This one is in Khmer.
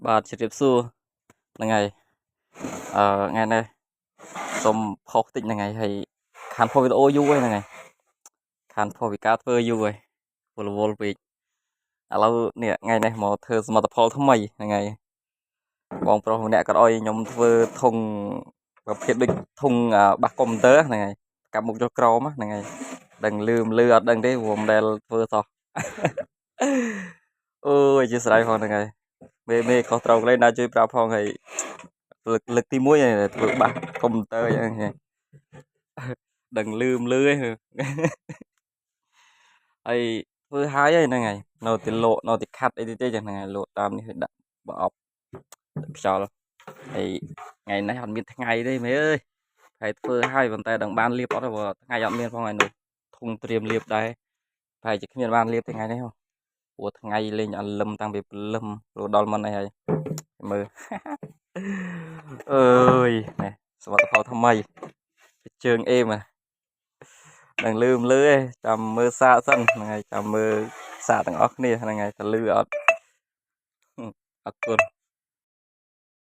បាទជម្រាបសួរហ្នឹងហើយថ្ងៃនេះសូមផុសតិចហ្នឹងហើយខានផុសវីដេអូយូរហើយហ្នឹងហើយខានផុសវិការធ្វើយូរហើយវល់ពេកឥឡូវនេះថ្ងៃនេះមកធ្វើសមិទ្ធផលថ្មីហ្នឹងហើយបងប្រុសម្នាក់ក៏ឲ្យខ្ញុំធ្វើធុងប្រភេទដូចធុងបាសកុំព្យូទ័រហ្នឹងហើយកាប់មុខចុះក្រោមហ្នឹងហើយដឹងលឺអត់ដឹងទេព្រោះមិនដែលធ្វើសោះអូយអធិស្ឋានផងហ្នឹងហើយមេខុសត្រូវកន្លែងណាជួយប្រាប់ផងហើយលើកទី1ហើយធ្វើបាសកុំព្យូទ័រអញ្ចឹងដឹងលឺឯងហើយធ្វើហើយហ្នឹងហើយនៅទីលក់នៅទីខាត់អីទេចឹងហ្នឹងហើយលក់តាមនេះដាក់ប្រអប់ខ្យល់ហើយថ្ងៃនេះអត់មានថ្ងៃទេមេអើយហើយធ្វើហើយប៉ុន្តែដឹងបានលាបអត់ទេព្រោះថ្ងៃអត់មានផងហើយនោះធុងត្រៀមលាបដែរប្រហែលជាគ្មានបានលាបថ្ងៃនេះព្រោះថ្ងៃលេងអលឹមតាំងពីព្រលឹមព្រោះដល់មិនអីហើយមើលអើយនេះសមិទ្ធផលថ្មីជើងអេមនឹងលឺឯងចាំមើលសាកសិនហ្នឹងហើយចាំមើលសាកទាំងអស់គ្នាហ្នឹងហើយតើលឺអត់អរគុណ